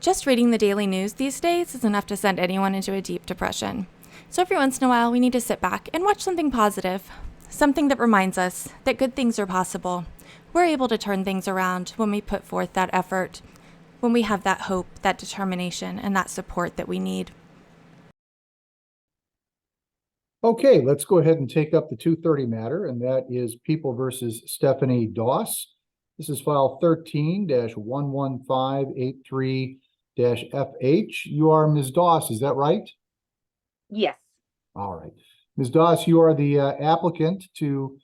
Just reading the daily news these days is enough to send anyone into a deep depression. So every once in a while, we need to sit back and watch something positive. Something that reminds us that good things are possible. We're able to turn things around when we put forth that effort, when we have that hope, that determination, and that support that we need. Okay, let's go ahead and take up the 230 matter, and that is People versus Stephanie Doss. This is file 13-11583-FH. You are Ms. Doss, is that right? Yes. All right. Ms. Doss, you are the applicant to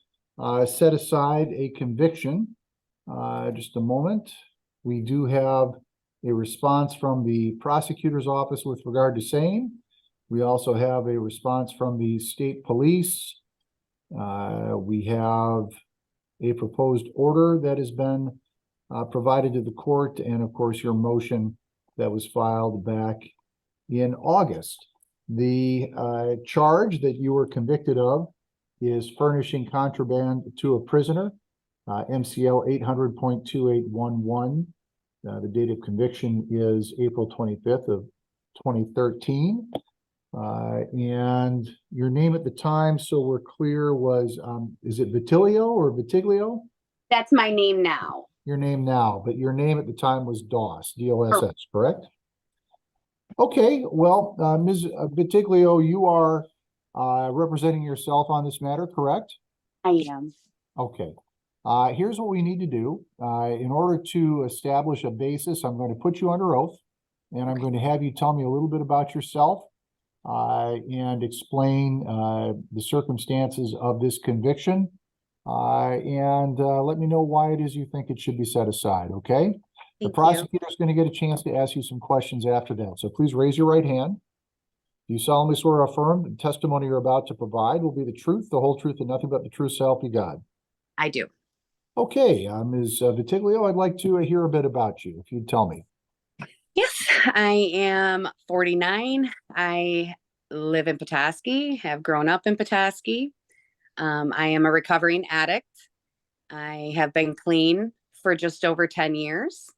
set aside a conviction. Just a moment. We do have a response from the prosecutor's office with regard to same. We also have a response from the state police. We have a proposed order that has been provided to the court, and of course your motion that was filed back in August. The charge that you were convicted of is furnishing contraband to a prisoner, MCL 800.2811. The date of conviction is April 25th of 2013. And your name at the time, so we're clear, was, is it Vitilio or Vitiglio? That's my name now. Your name now, but your name at the time was Doss, D-O-S-S, correct? Okay, well, Ms. Vitiglio, you are representing yourself on this matter, correct? I am. Okay. Here's what we need to do. In order to establish a basis, I'm going to put you under oath, and I'm going to have you tell me a little bit about yourself and explain the circumstances of this conviction, and let me know why it is you think it should be set aside, okay? The prosecutor is going to get a chance to ask you some questions after that, so please raise your right hand. Do you solemnly swear or affirm the testimony you're about to provide will be the truth, the whole truth, and nothing but the truth, so help you God? I do. Okay, Ms. Vitiglio, I'd like to hear a bit about you, if you'd tell me. Yes, I am 49. I live in Petoskey, have grown up in Petoskey. I am a recovering addict. I have been clean for just over 10 years.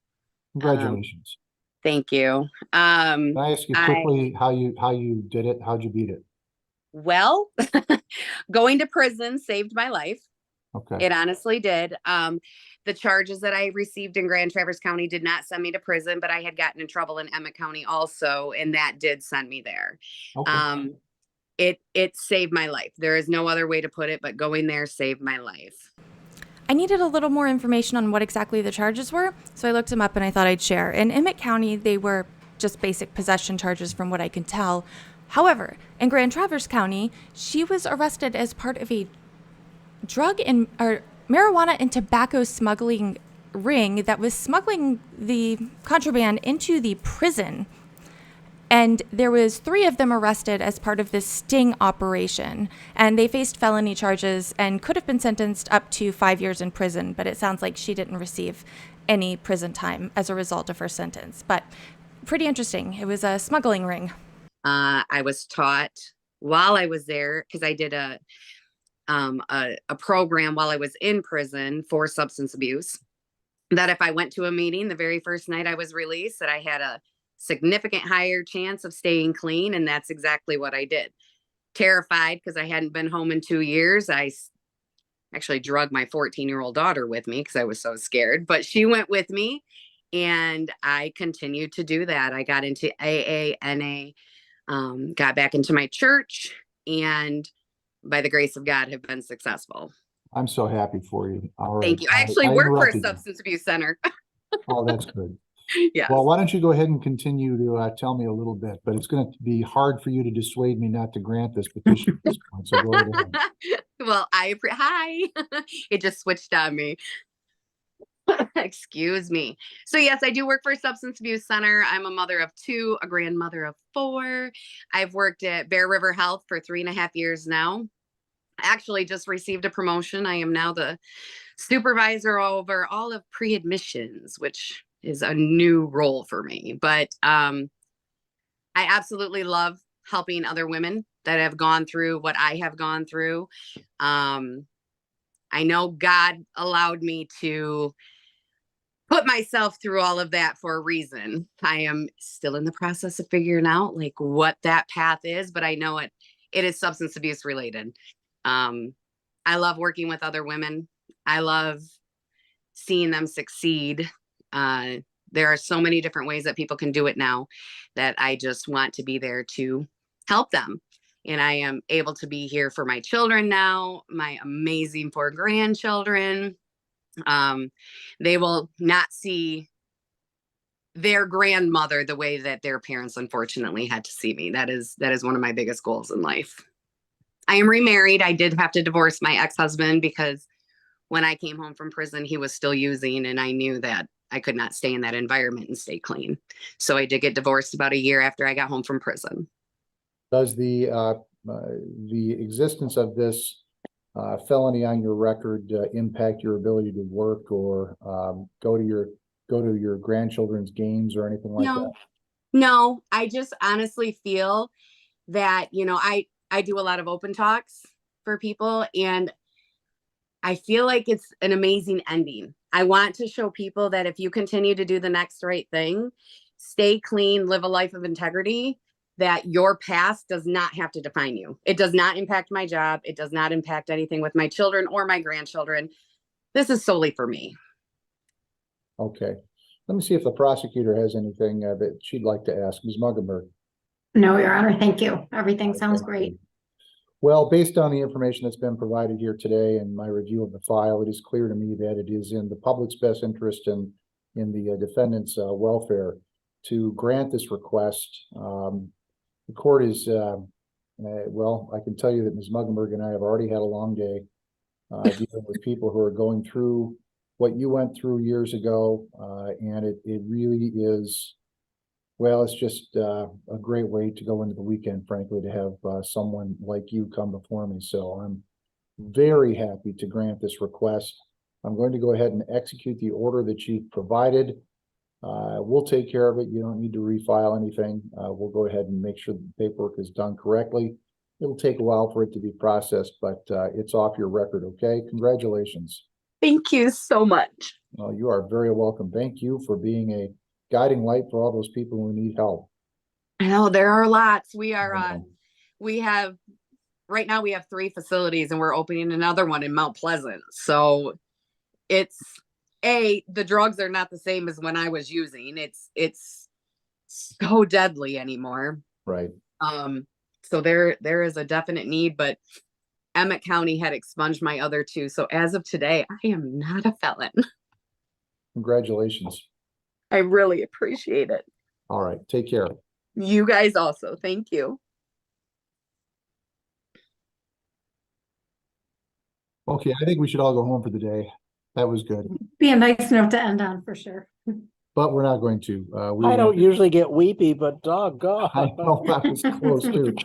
Congratulations. Thank you. Can I ask you quickly how you did it? How'd you beat it? Well, going to prison saved my life. Okay. It honestly did. The charges that I received in Grand Traverse County did not send me to prison, but I had gotten in trouble in Emmett County also, and that did send me there. Okay. It saved my life. There is no other way to put it, but going there saved my life. I needed a little more information on what exactly the charges were, so I looked them up and I thought I'd share. In Emmett County, they were just basic possession charges from what I can tell. However, in Grand Traverse County, she was arrested as part of a drug or marijuana and tobacco smuggling ring that was smuggling the contraband into the prison. And there was 3 of them arrested as part of this sting operation, and they faced felony charges and could have been sentenced up to 5 years in prison, but it sounds like she didn't receive any prison time as a result of her sentence. But pretty interesting. It was a smuggling ring. I was taught while I was there, because I did a program while I was in prison for substance abuse, that if I went to a meeting the very first night I was released, that I had a significant higher chance of staying clean. And that's exactly what I did. Terrified because I hadn't been home in 2 years. I actually drugged my 14-year-old daughter with me because I was so scared, but she went with me and I continued to do that. I got into AA, NA, got back into my church, and by the grace of God have been successful. I'm so happy for you. All right. Thank you. I actually work for a substance abuse center. Oh, that's good. Yeah. Well, why don't you go ahead and continue to tell me a little bit, but it's going to be hard for you to dissuade me not to grant this petition at this point. So go ahead. Well, hi. It just switched on me. Excuse me. So yes, I do work for a substance abuse center. I'm a mother of 2, a grandmother of 4. I've worked at Bear River Health for 3.5 years now. I actually just received a promotion. I am now the supervisor over all of pre-admissions, which is a new role for me. But I absolutely love helping other women that have gone through what I have gone through. I know God allowed me to put myself through all of that for a reason. I am still in the process of figuring out like what that path is, but I know it is substance abuse related. I love working with other women. I love seeing them succeed. There are so many different ways that people can do it now that I just want to be there to help them. And I am able to be here for my children now, my amazing 4 grandchildren. They will not see their grandmother the way that their parents unfortunately had to see me. That is one of my biggest goals in life. I am remarried. I did have to divorce my ex-husband because when I came home from prison, he was still using, and I knew that I could not stay in that environment and stay clean. So I did get divorced about a year after I got home from prison. Does the existence of this felony on your record impact your ability to work or go to your grandchildren's games or anything like that? No, I just honestly feel that, you know, I do a lot of open talks for people, and I feel like it's an amazing ending. I want to show people that if you continue to do the next right thing, stay clean, live a life of integrity, that your past does not have to define you. It does not impact my job. It does not impact anything with my children or my grandchildren. This is solely for me. Okay. Let me see if the prosecutor has anything that she'd like to ask. Ms. Muggenberg. No, Your Honor, thank you. Everything sounds Thank great. you. Well, based on the information that's been provided here today and my review of the file, it is clear to me that it is in the public's best interest and in the defendant's welfare to grant this request. The court is, well, I can tell you that Ms. Muggenberg and I have already had a long day dealing with people who are going through what you went through years ago, and it really is, well, it's just a great way to go into the weekend, frankly, to have someone like you come before me. So I'm very happy to grant this request. I'm going to go ahead and execute the order that you've provided. We'll take care of it. You don't need to refile anything. We'll go ahead and make sure the paperwork is done correctly. It'll take a while for it to be processed, but it's off your record, okay? Congratulations. Thank you so much. Well, you are very welcome. Thank you for being a guiding light for all those people who need help. I know there are lots. We are, right now we have 3 facilities and we're opening another one in Mount Pleasant. So it's, the drugs are not the same as when I was using. It's so deadly anymore. Right. So there is a definite need, but Emmett County had expunged my other 2. So as of today, I am not a felon. Congratulations. I really appreciate it. All right. Take care. You guys also. Thank you. Okay. I think we should all go home for the day. That was good. Be a nice note to end on for sure. But we're not going to. I don't usually get weepy, but doggone. I know that was close too.